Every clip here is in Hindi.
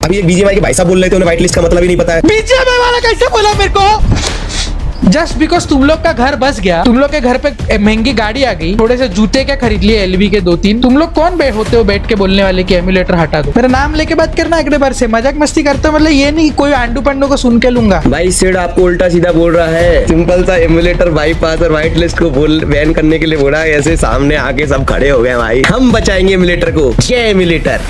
अभी एक बीजीएमआई के भाई साहब बोल रहे थे, उन्हें व्हाइट लिस्ट का मतलब ही नहीं पता है। बीजीएमआई वाला कैसे बोला मेरे को? जस्ट बिकॉज तुम लोग का घर बस गया, तुम लोग के घर पे महंगी गाड़ी आ गई, थोड़े से जूते क्या खरीद लिए एलवी के 2-3, तुम लोग कौन होते हो बैठ के बोलने वाले कि एमुलेटर हटा दो? मेरा नाम लेके बात करना अगले बार से, मजाक मस्ती करते हो मतलब ये नहीं कोई आंडू पंडू को सुन के लूंगा। भाई सिड आपको उल्टा सीधा बोल रहा है, सिंपल सा एमुलेटर बाईपास और व्हाइट लिस्ट को बैन करने के लिए बोला है। ऐसे सामने आके सब खड़े हो गए भाई, हम बचाएंगे एमुलेटर को। जय एमुलेटर।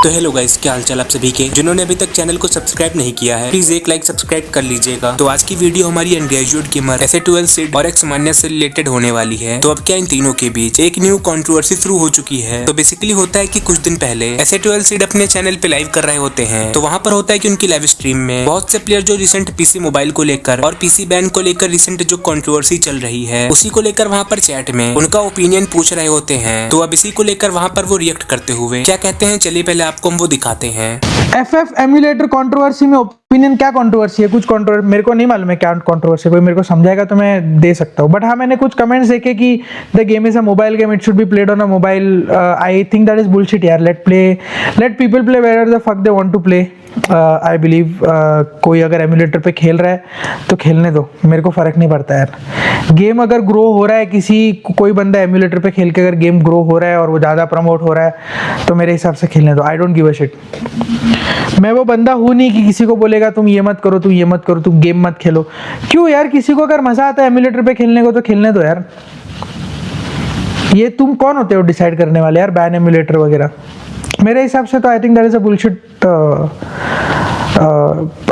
तो हेलो गाइस, क्या हालचाल आप सभी के। जिन्होंने अभी तक चैनल को सब्सक्राइब नहीं किया है प्लीज एक लाइक सब्सक्राइब कर लीजिएगा। तो आज की वीडियो हमारी अनग्रेजुएट गेमर SA12 सीड और एक्स मान्या से रिलेटेड होने वाली है। तो अब क्या इन तीनों के बीच एक न्यू कंट्रोवर्सी शुरू हो चुकी है। तो बेसिकली होता है कि कुछ दिन पहले SA12 सीड अपने चैनल पे लाइव कर रहे होते हैं। तो वहाँ पर होता है कि उनकी लाइव स्ट्रीम में बहुत से प्लेयर जो रिसेंट पीसी मोबाइल को लेकर और पीसी बैन को लेकर रिसेंट जो कंट्रोवर्सी चल रही है उसी को लेकर वहाँ पर चैट में उनका ओपिनियन पूछ रहे होते हैं। तो अब इसी को लेकर वहाँ पर वो रिएक्ट करते हुए क्या कहते हैं, चलिए पहले आपको हम वो दिखाते हैं। FF एमुलेटर कंट्रोवर्सी में ओपिनियन क्या कंट्रोवर्सी है? कुछ कंट्रोवर्सी मेरे को नहीं मालूम है क्या कंट्रोवर्सी, कोई मेरे को समझाएगा तो मैं दे सकता हूँ। बट हाँ, मैंने कुछ कमेंट्स देखे कि the game is a mobile game, it should be played on a mobile. I think that is bullshit यार। Let people play where the fuck they want to play. I believe कोई अगर एमुलेटर पे खेल रहा है तो खेलने दो, मेरे को फर्क नहीं पड़ता यार। गेम अगर ग्रो हो रहा है, कोई बंदा एमुलेटर पे खेल के अगर गेम ग्रो हो रहा है और वो ज़्यादा प्रमोट हो रहा है तो मेरे हिसाब से खेलने दो। I don't give a shit. मैं वो बंदा हूँ नहीं कि किसी को बोलेगा तुम ये मत करो, तुम ये मत करो, तुम गेम मत खेलो। क्यों यार, किसी को अगर मजा आता है एमुलेटर पे खेलने को तो खेलने दो यार। ये तुम कौन होते हो डिसाइड करने वाले यार, बैन एमुलेटर वगैरह? मेरे हिसाब से तो आई think that is a bullshit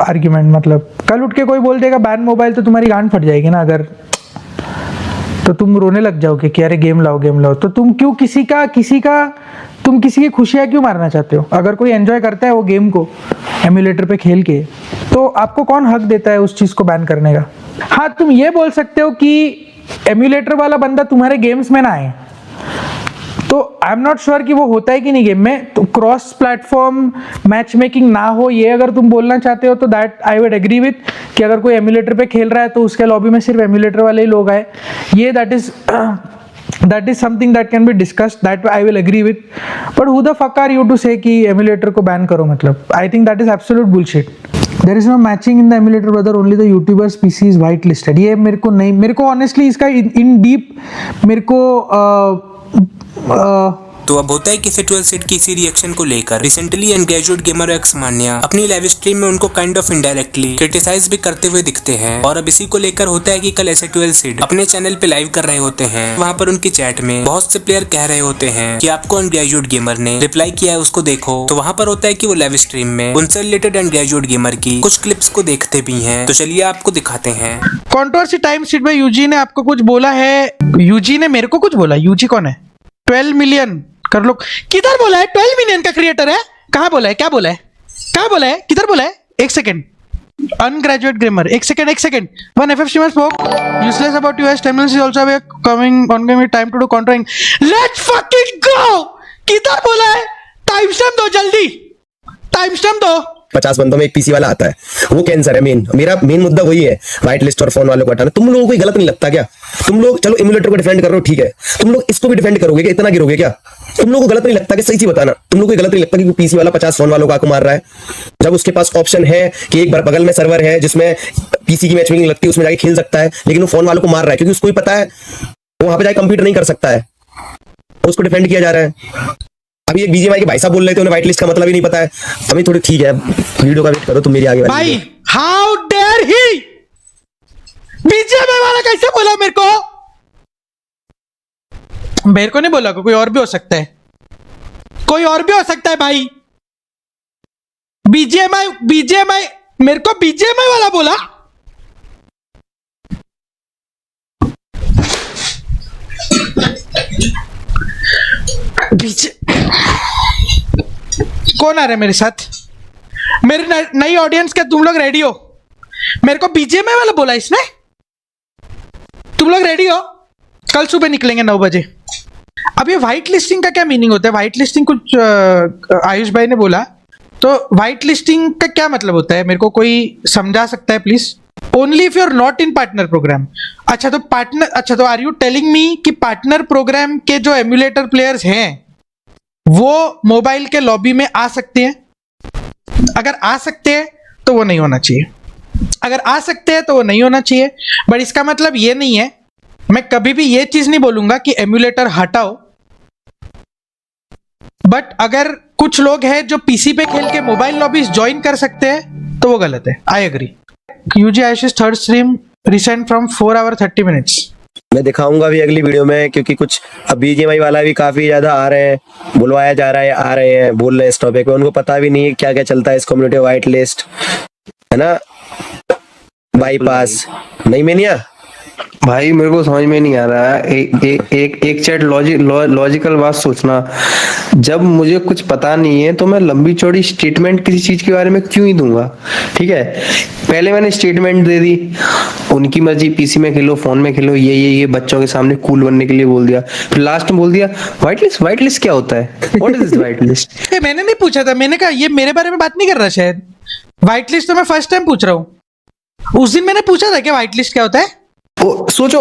argument. मतलब कल उठ के कोई बोल देगा बैन मोबाइल तो तुम्हारी गांड फट जाएगी ना, अगर तो तुम रोने लग जाओगे कि अरे गेम लाओ गेम लाओ। तो तुम क्यों किसी की खुशियां क्यों मारना चाहते हो? अगर कोई एंजॉय करता है वो गेम को एमुलेटर पे खेल के तो आपको कौन हक देता है उस चीज को बैन करने का? हाँ, तुम ये बोल सकते हो कि एमुलेटर वाला बंदा तुम्हारे गेम्स में ना आए, तो आई एम नॉट श्योर कि वो होता है कि नहीं गेम में। तो क्रॉस प्लेटफॉर्म मैच मेकिंग ना हो, ये अगर तुम बोलना चाहते हो तो that I would agree with कि अगर कोई एमुलेटर पे खेल रहा है तो उसके लॉबी में सिर्फ एमुलेटर वाले ही लोग आए। ये that is something that can be discussed, that I will agree with. But who the fuck are you to say कि एमुलेटर को बैन करो? मतलब I think that is absolute bullshit. There is no matching in the emulator brother, only the YouTubers PC is whitelisted। ये मेरे को ऑनेस्टली इसका इन डीप मेरे को तो अब होता है कि SA12 सीड की इसी रिएक्शन को लेकर रिसेंटली अनग्रेजुएट गेमर एक्स मान्या अपनी लाइव स्ट्रीम में उनको काइंड ऑफ इनडायरेक्टली क्रिटिसाइज भी करते हुए दिखते हैं। और अब इसी को लेकर होता है कि कल SA12 सीड अपने चैनल पे लाइव कर रहे होते हैं। वहाँ पर उनकी चैट में बहुत से प्लेयर कह रहे होते हैं कि आपको अनग्रेजुएट गेमर ने रिप्लाई किया है, उसको देखो। तो वहाँ पर होता है कि वो लाइव स्ट्रीम में उनसे रिलेटेड अनग्रेजुएट गेमर की कुछ क्लिप्स को देखते भी हैं। तो चलिए आपको दिखाते हैं। कंट्रोवर्सी टाइम शीट में यूजी ने आपको कुछ बोला है, यूजी ने मेरे को कुछ बोला। यूजी कौन है? 12 मिलियन कर लो। किधर बोला है? 12 मिलियन का क्रिएटर है? कहाँ बोला है? क्या बोला है? कहाँ बोला है? किधर बोला है? एक सेकेंड। अनग्रेजुएट गेमर, एक second. One FF streamer spoke useless about US 10 minutes is also coming on game with time to do countering। Let's fucking go। किधर बोला है? टाइम स्टैम्प दो जल्दी, टाइम स्टैम्प दो। 50 बंदों में एक पीसी वाला आता है, वो कैंसर है। मेरा मेन मुद्दा वही है, व्हाइट लिस्ट और फोन वालों को हटाना। तुम लोगों को गलत नहीं लगता क्या? तुम लोग चलो एमुलेटर को डिफेंड कर रहे हो, ठीक है, तुम लोग इसको भी डिफेंड करोगे क्या? इतना गिरोगे क्या? तुम लोगों को गलत नहीं लगता कि? सही सी बताना, तुम लोगों को गलत नहीं लगता कि पीसी वाला 50 फोन वालों को आको मार रहा है, जब उसके पास ऑप्शन है कि एक बार बगल में सर्वर है जिसमें पीसी की मैच मेकिंग लगती है, उसमें जाके खेल सकता है, लेकिन वो फोन वालों को मार रहा है क्योंकि उसको भी पता है वो वहां पे जाके कंप्यूटर नहीं कर सकता है, उसको डिफेंड किया जा रहा है। अभी एक बीजीएमआई के भाई साहब बोल रहे थे, उन्हें व्हाइट लिस्ट का मतलब ही नहीं पता है। अभी थोड़ी ठीक है, वीडियो का वेट करो तुम मेरी आगे भाई। हाउ डेयर ही, बीजीएमआई वाला कैसे बोला मेरे को? मेरे को नहीं बोला, कोई और भी हो सकता है, कोई और भी हो सकता है भाई। बीजीएमआई मेरे को बीजीएमआई वाला बोला। कौन आ रहा है मेरे साथ? मेरी नई ऑडियंस क्या तुम लोग रेडी हो? मेरे को बीजीएमआई वाला बोला इसने। तुम लोग रेडी हो? कल सुबह निकलेंगे 9 बजे। अब ये व्हाइट लिस्टिंग का क्या मीनिंग होता है? व्हाइट लिस्टिंग कुछ आयुष भाई ने बोला, तो व्हाइट लिस्टिंग का क्या मतलब होता है? मेरे को कोई समझा सकता है please? Only if you are not in partner program. अच्छा तो आर यू टेलिंग मी कि पार्टनर प्रोग्राम के जो एमुलेटर प्लेयर्स हैं वो मोबाइल के लॉबी में आ सकते हैं? अगर आ सकते हैं तो वो नहीं होना चाहिए, अगर आ सकते हैं तो वो नहीं होना चाहिए। बट इसका मतलब ये नहीं है, मैं कभी भी ये चीज नहीं बोलूंगा कि एम्यूलेटर हटाओ। बट अगर कुछ लोग हैं जो पीसी पे खेल के मोबाइल लॉबीज ज्वाइन कर सकते हैं तो वो गलत है। I agree. UG Ayush third stream recent from 4 hours 30 minutes। मैं दिखाऊंगा भी अगली वीडियो में, क्योंकि कुछ अब बीजीएमआई वाला भी काफी ज्यादा आ रहे हैं, बुलवाया जा रहा है, आ रहे हैं, बोल रहे हैं इस टॉपिक पे। उनको पता भी नहीं है क्या क्या चलता है इस कम्युनिटी वाइट लिस्ट, है ना, बाईपास। नहीं मेनिया भाई मेरे को समझ में नहीं आ रहा है। एक चैट लॉजिकल बात सोचना। जब मुझे कुछ पता नहीं है तो मैं लंबी चौड़ी स्टेटमेंट किसी चीज के बारे में क्यों ही दूंगा? ठीक है, पहले मैंने स्टेटमेंट दे दी, उनकी मर्जी, पीसी में खेलो, फोन में खेलो, ये बच्चों के सामने कूल बनने के लिए बोल दिया। फिर लास्ट में बोल दिया व्हाइट लिस्ट क्या होता है, what is this white list? मैंने नहीं पूछा था, मैंने कहा ये मेरे बारे में बात नहीं कर रहा शायद। व्हाइट लिस्ट तो मैं फर्स्ट टाइम पूछ रहा हूँ। उस दिन मैंने पूछा था कि व्हाइट लिस्ट क्या होता है। सोचो,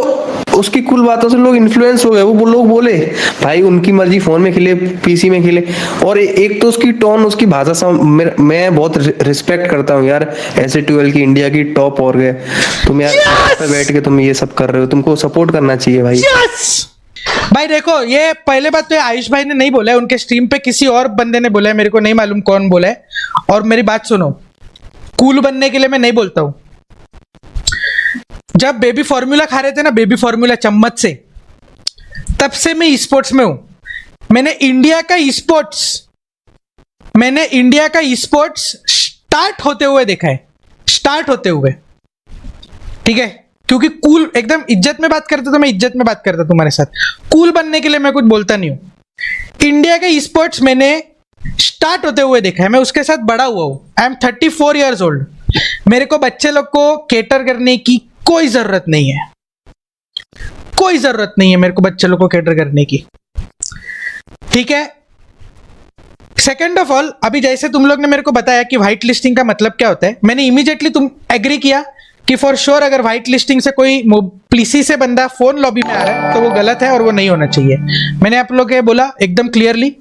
उसकी कुल बातों से लोग इन्फ्लुएंस हो गए। वो लोग बोले भाई उनकी मर्जी, फोन में खेले, पीसी में खेले। और एक तो उसकी टोन, उसकी भाषा मैं बहुत रिस्पेक्ट करता हूँ यार। ऐसे 12 की इंडिया की टॉप और गए तुम यार, पे बैठ के तुम ये सब कर रहे हो, तुमको सपोर्ट करना चाहिए भाई। भाई देखो, ये पहले बात तो आयुष भाई ने नहीं बोला है, उनके स्ट्रीम पे किसी और बंदे ने बोला है, मेरे को नहीं मालूम कौन बोला है। और मेरी बात सुनो, कूल बनने के लिए मैं नहीं बोलता हूं। जब बेबी फॉर्मूला खा रहे थे ना, बेबी फॉर्मूला चम्मच से, तब से मैं स्पोर्ट्स में हूं। मैंने इंडिया का स्पोर्ट्स स्टार्ट होते हुए देखा है, स्टार्ट होते हुए। ठीक है, क्योंकि कूल एकदम इज्जत में बात करते तो मैं इज्जत में बात करता तुम्हारे साथ। कूल बनने के लिए मैं कुछ बोलता नहीं हूं। इंडिया का स्पोर्ट्स मैंने स्टार्ट होते हुए देखा है, मैं उसके साथ बड़ा हुआ हूं। I am 34 years old। मेरे को बच्चे लोग को केटर करने की कोई जरूरत नहीं है, कोई जरूरत नहीं है मेरे को बच्चे लोग को केटर करने की। ठीक है, सेकेंड ऑफ ऑल, अभी जैसे तुम लोग ने मेरे को बताया कि व्हाइट लिस्टिंग का मतलब क्या होता है, मैंने इमीडिएटली तुम एग्री किया कि फॉर श्योर अगर व्हाइट लिस्टिंग से कोई पीसी से बंदा फोन लॉबी में आ रहा है तो वो गलत है और वो नहीं होना चाहिए। मैंने आप लोग ये बोला एकदम क्लियरली,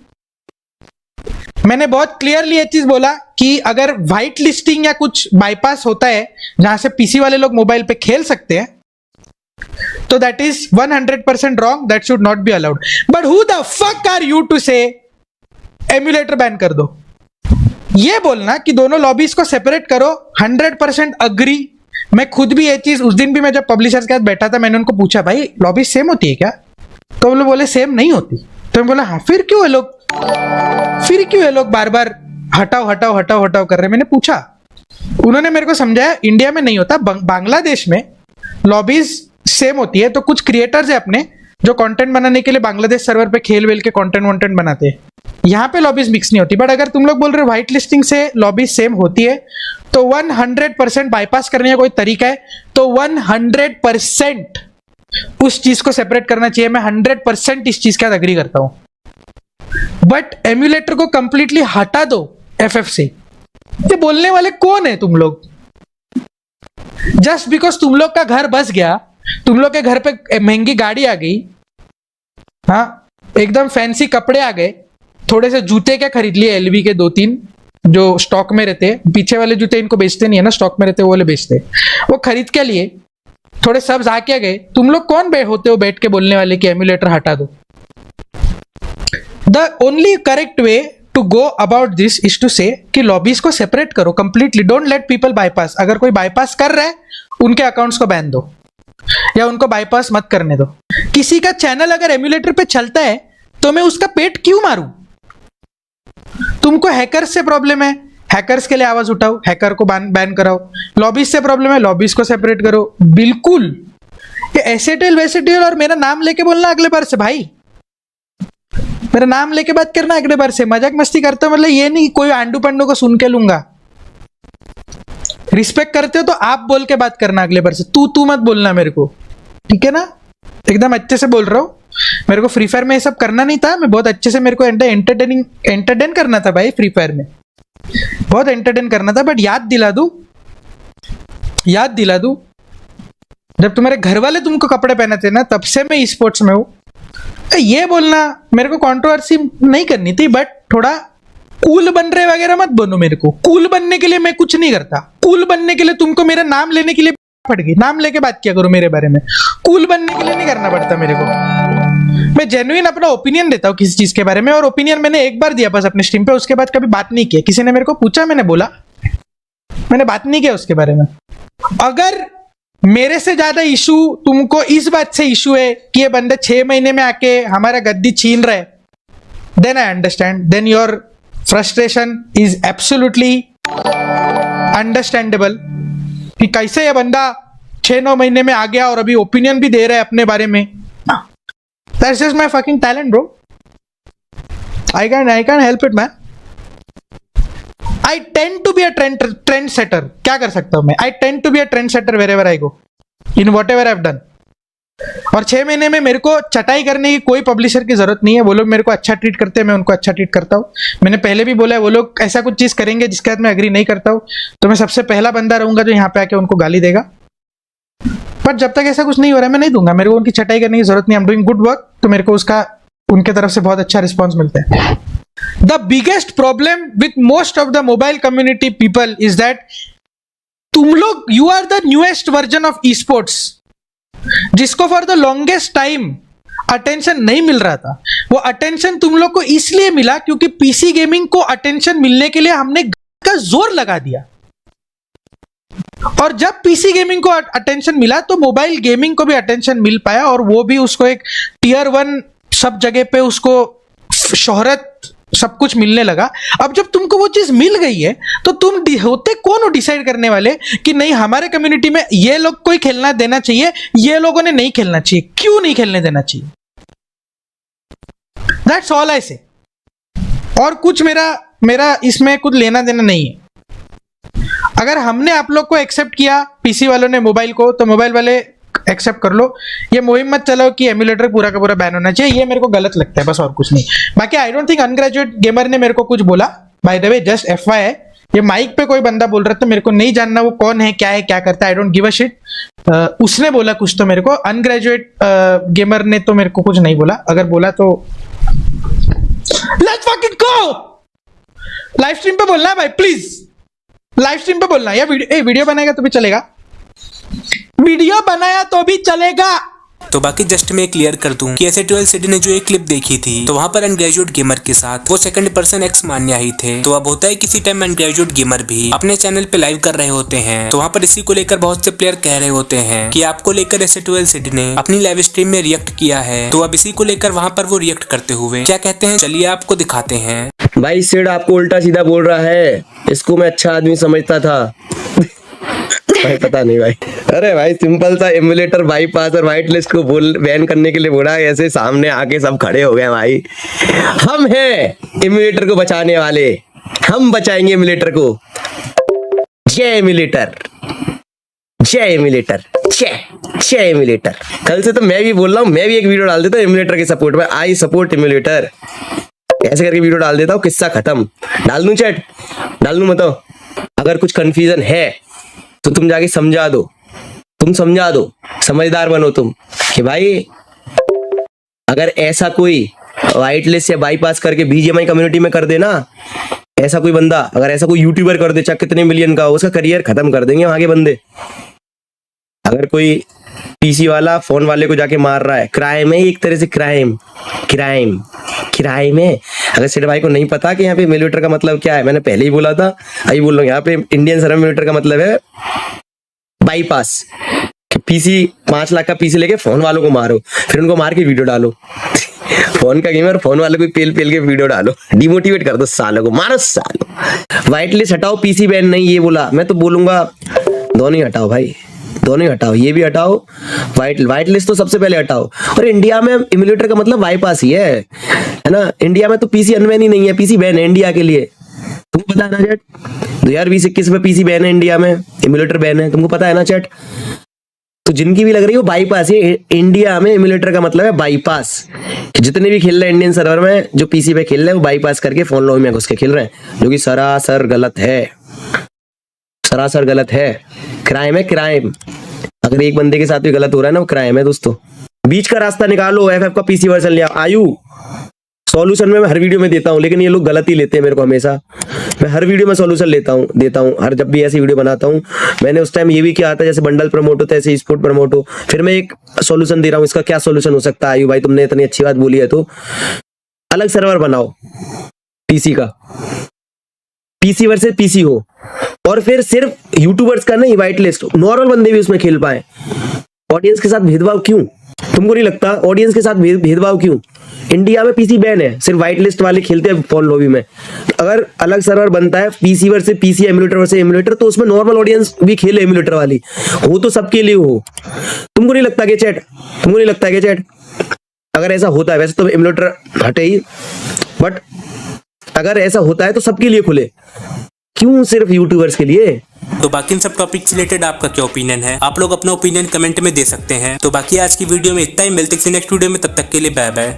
मैंने बहुत क्लियरली ये चीज बोला कि अगर व्हाइट लिस्टिंग या कुछ बाईपास होता है जहां से पीसी वाले लोग मोबाइल पे खेल सकते हैं, तो that is 100% wrong, that should not be allowed. But who the fuck are you to say emulator ban कर दो? ये बोलना कि दोनों लॉबीज को सेपरेट करो, 100% अग्री। मैं खुद भी ये चीज, उस दिन भी मैं जब पब्लिशर्स के साथ बैठा था, मैंने उनको पूछा भाई लॉबीज सेम होती है क्या? तो वो लोग बोले सेम नहीं होती। तो मैं बोला हाँ, फिर क्यों ये लोग बार बार हटाओ कर रहे? मैंने पूछा, उन्होंने मेरे को समझाया इंडिया में नहीं होता, बांग्लादेश में लॉबीज सेम होती है। तो कुछ क्रिएटर्स है अपने जो कंटेंट बनाने के लिए बांग्लादेश सर्वर पे खेल वेल के कंटेंट बनाते हैं, यहाँ पे लॉबीज मिक्स नहीं होती। बट अगर तुम लोग बोल रहे हो व्हाइट लिस्टिंग से लॉबीज सेम होती है, तो 100% बाईपास करने का कोई तरीका है तो 100% उस चीज को सेपरेट करना चाहिए। मैं 100% इस चीज के साथ अग्री करता हूं। बट एम्यूलेटर को कंप्लीटली हटा दो एफएफ से, ये बोलने वाले कौन है तुम लोग? जस्ट बिकॉज तुम लोग का घर बस गया, तुम लोग के घर पे महंगी गाड़ी आ गई, हाँ एकदम फैंसी कपड़े आ गए, थोड़े से जूते क्या खरीद लिए एलवी के 2-3 जो स्टॉक में रहते हैं, पीछे वाले जूते इनको बेचते नहीं है ना, स्टॉक में रहते वो वाले बेचते, वो खरीद के लिए थोड़े सब आके गए। तुम लोग कौन होते हो बैठ के बोलने वाले कि एम्यूलेटर हटा दो? The only correct way to go about this is to say कि लॉबीज को सेपरेट करो completely, don't let people bypass. अगर कोई बाईपास कर रहा है उनके अकाउंट्स को बैन दो या उनको बाईपास मत करने दो। किसी का चैनल अगर एम्यूलेटर पे चलता है तो मैं उसका पेट क्यों मारूं? तुमको हैकर्स से प्रॉब्लम है, हैकर्स के लिए आवाज उठाओ, हैकर को बैन कराओ। लॉबीज से प्रॉब्लम है, लॉबीज को सेपरेट करो। बिल्कुल, ये एसेटेल वैसेटेल और मेरा नाम लेके बोलना अगले बार से, भाई मेरा नाम लेके बात करना अगले बार से। मजाक मस्ती करते हो मतलब ये नहीं कोई आंडू पंडू को सुन के लूंगा। रिस्पेक्ट करते हो तो आप बोल के बात करना अगले बार से, तू मत बोलना मेरे को, ठीक है ना? एकदम अच्छे से बोल रहा हूँ। मेरे को फ्री फायर में ये सब करना नहीं था, मैं बहुत अच्छे से, मेरे को एंटरटेन करना था भाई, फ्री फायर में बहुत एंटरटेन करना था। बट याद दिला दूं जब तुम्हारे घर वाले तुमको कपड़े पहनाते ना, तब से मैं स्पोर्ट्स में हूं। ये बोलना मेरे को कंट्रोवर्सी नहीं करनी थी, बट थोड़ा कूल बन रहे वगैरह मत बनो मेरे को। कूल बनने के लिए मैं कुछ नहीं करता। कूल बनने के लिए तुमको मेरा नाम लेने के लिए पड़ गई, नाम लेके बात किया करो मेरे बारे में। कूल बनने के लिए नहीं करना पड़ता मेरे को। मैं जेन्युइन अपना ओपिनियन देता हूँ किसी चीज के बारे में, और ओपिनियन मैंने एक बार दिया बस अपने स्ट्रीम पे, उसके बाद कभी बात नहीं की। किसी ने मेरे को पूछा, मैंने बोला, मैंने बात नहीं किया उसके बारे में। अगर मेरे से ज्यादा इशू तुमको इस बात से इशू है कि ये बंदा 6 महीने में आके हमारा गद्दी छीन रहा है, then I understand, then your frustration is absolutely understandable कि कैसे ये बंदा 6-9 महीने में आ गया और अभी ओपिनियन भी दे रहा है अपने बारे में। That's just my fucking talent bro. I can help it man. I tend to be a trend setter. क्या कर सकता हूं मैं? I tend to be a trend setter wherever I go in whatever I have done. और 6 महीने में मेरे को चटाई करने की कोई पब्लिशर की जरूरत नहीं है। वो लोग मेरे को अच्छा ट्रीट करते हैं, मैं उनको अच्छा ट्रीट करता हूँ। मैंने पहले भी बोला है, वो लोग ऐसा कुछ चीज करेंगे जिसके साथ मैं एग्री नहीं करता हूँ तो मैं सबसे पहला बंदा रहूंगा जो यहाँ पे आके उनको गाली देगा। पर जब तक ऐसा कुछ नहीं हो रहा है मैं नहीं दूंगा। मेरे को उनकी चटाई करने की जरूरत नहीं। I am doing good work, तो मेरे को उसका उनके तरफ से बहुत अच्छा रिस्पॉन्स मिलता है। The biggest problem with most of the mobile community people is that तुम लोग, you are the newest version of esports, जिसको for the longest time attention नहीं मिल रहा था। वो अटेंशन तुम लोग को इसलिए मिला क्योंकि पीसी गेमिंग को अटेंशन मिलने के लिए हमने का जोर लगा दिया। और जब पीसी गेमिंग को अटेंशन मिला तो मोबाइल गेमिंग को भी अटेंशन मिल पाया, और वो भी उसको एक टियर 1 सब जगह पे उसको शोहरत सब कुछ मिलने लगा। अब जब तुमको वो चीज मिल गई है तो तुम होते कौन हो डिसाइड करने वाले कि नहीं हमारे कम्युनिटी में ये लोग को ही खेलना देना चाहिए, ये लोगों ने नहीं खेलना चाहिए, क्यों नहीं खेलने देना चाहिए? दैट्स ऑल आई से। और कुछ मेरा इसमें कुछ लेना देना नहीं है। अगर हमने आप लोग को एक्सेप्ट किया, पीसी वालों ने मोबाइल को, तो मोबाइल वाले एक्सेप्ट कर लो। ये मुहिम मत चलाओ कि एमुलेटर पूरा का पूरा बैन होना चाहिए, ये मेरे को गलत लगता है, बस और कुछ नहीं। बाकी आई डोंट थिंक अनग्रेजुएट गेमर ने मेरे को कुछ बोला। By the way, just FY है, ये माइक पे कोई बंदा बोल रहा था, मेरे को नहीं जानना वो कौन है, क्या है, क्या करता है, I don't give a shit. उसने बोला कुछ तो मेरे को, अनग्रेजुएट गेमर ने तो मेरे को कुछ नहीं बोला। अगर बोला तो let's fucking go. Live stream पे बोलना है भाई, प्लीज लाइव स्ट्रीम पे बोलना है। या वीडियो बनाएगा तो भी चलेगा, वीडियो बनाया तो भी चलेगा। तो बाकी जस्ट मैं क्लियर कर दूं कि ऐसे12 सिटी ने जो एक क्लिप देखी थी तो वहां पर अनग्रेजुएट गेमर के साथ वो सेकंड पर्सन एक्स मान्या ही थे। तो अब होता है किसी टाइम अनग्रेजुएट गेमर भी अपने चैनल पे लाइव कर रहे होते हैं, तो वहां पर इसी को लेकर बहुत से प्लेयर कह रहे होते हैं कि आपको लेकर ऐसे12 सिटी ने अपनी लाइव स्ट्रीम में रिएक्ट किया है। तो अब इसी को लेकर वहां पर वो रिएक्ट करते हुए क्या कहते हैं, चलिए आपको दिखाते हैं। भाई सिड आपको उल्टा सीधा बोल रहा है, इसको मैं अच्छा आदमी समझता था। भाई पता नहीं भाई। अरे भाई सिंपल सा एमुलेटर बाईपास और व्हाइट लिस्ट को बैन करने के लिए बोला, ऐसे सामने आके सब खड़े हो गए भाई। हम हैं एमुलेटर को बचाने वाले, हम बचाएंगे एमुलेटर को। जय एमुलेटर, जय एमुलेटर, जय एमुलेटर। कल से तो मैं भी बोल रहा हूँ, मैं भी एक वीडियो डाल देता हूँ एमुलेटर के सपोर्ट में। आई सपोर्ट एमुलेटर ऐसे करके वीडियो डाल देता हूँ, किस्सा खत्म। डाल दूं चैट, डाल दूं? बताओ। अगर कुछ कंफ्यूजन है तो तुम जाके समझा दो, तुम समझा दो, समझदार बनो तुम कि भाई अगर ऐसा कोई व्हाइट लिस्ट या बाईपास करके बीजीएमआई कम्युनिटी में कर देना, ऐसा कोई बंदा, अगर ऐसा कोई यूट्यूबर कर दे, चाहे कितने मिलियन का हो, उसका करियर खत्म कर देंगे वहां के बंदे। अगर कोई पीसी वाला फोन वाले को जाके मार रहा है, क्राइम है एक तरह से, क्राइम क्राइम क्राइम है। अगर सेठ भाई को नहीं पता कि यहाँ पे एमुलेटर का मतलब क्या है, मैंने पहले ही बोला था, अभी बोल रहा हूँ, यहाँ पे इंडियन सर्वर एमुलेटर का मतलब है बाईपास। पीसी 5 लाख का पीसी लेके फोन वालों को मारो, फिर उनको मार के वीडियो डालो। फोन का गेमर फोन वालों को पेल पेल के वीडियो डालो, डिमोटिवेट कर दो सालों को, मारो सालों। व्हाइट लिस्ट हटाओ, पीसी बैन नहीं, ये बोला। मैं तो बोलूंगा दोनों ही हटाओ भाई, दोनों ही हटाओ, ये भी हटाओ, व्हाइट लिस्ट तो सबसे पहले हटाओ। और इंडिया में एमुलेटर का मतलब बाईपास ही है ना। इंडिया में तो पीसी अनबैन ही नहीं है, पीसी बैन है इंडिया के लिए। तुमको पता है ना चैट? 2020-21 में पीसी बैन है इंडिया में, एमुलेटर बैन है, तुमको पता है ना चैट? तो जिनकी भी लग रही हो बाईपास, ये इंडिया में एमुलेटर का मतलब है बाईपास। जितने भी खेल रहे हैं इंडियन सर्वर में, जो पीसी पे खेल रहे हैं, वो बाईपास करके फोन लॉबी में घुस के खेल रहे हैं, जो कि सरासर गलत है, सरासर गलत है। क्राइम है, क्राइम। अगर एक बंदे के साथ भी गलत हो रहा है ना, वो क्राइम है दोस्तों। बीच का रास्ता निकालो, एफएफ का पीसी वर्जन ले आओ। आयु सॉल्यूशन में मैं हर वीडियो में देता हूँ, लेकिन ये लोग गलत ही लेते हैं मेरे को हमेशा। मैं हर वीडियो में सॉल्यूशन देता हूँ हर जब भी ऐसी वीडियो बनाता हूँ। मैंने उस टाइम ये भी किया था, जैसे बंडल प्रमोट होता है ऐसे स्पोर्ट प्रमोट हो, फिर मैं एक सॉल्यूशन दे रहा हूँ, इसका क्या सॉल्यूशन हो सकता है। आयु भाई तुमने इतनी अच्छी बात बोली है, तो अलग सर्वर बनाओ पीसी का, पीसी वर्सेस पीसी हो, और फिर सिर्फ यूट्यूबर्स का नहीं, वाइट लिस्ट नॉर्मल बंदे भी उसमें खेल पाए। ऑडियंस के साथ भेदभाव क्यों? तुमको नहीं लगता ऑडियंस के साथ भेदभाव क्यों? इंडिया में पीसी बैन है, सिर्फ वाइट लिस्ट वाले खेलते हैं फोन लॉबी में। अगर अलग सर्वर बनता है PC versus PC, emulator versus emulator, तो उसमें नॉर्मल ऑडियंस भी खेले एमुलेटर वाली हो, तो सबके लिए हो। तुमको नहीं लगता कि चैट, तुमको नहीं लगता कि चैट अगर ऐसा होता है, वैसे तो एमुलेटर हटे ही, बट अगर ऐसा होता है तो सबके लिए खुले, क्यों सिर्फ यूट्यूबर्स के लिए? तो बाकी इन सब टॉपिक से रिलेटेड आपका क्या ओपिनियन है? आप लोग अपना ओपिनियन कमेंट में दे सकते हैं। तो बाकी आज की वीडियो में इतना ही, मिलते हैं नेक्स्ट वीडियो में, तब तक के लिए बाय बाय।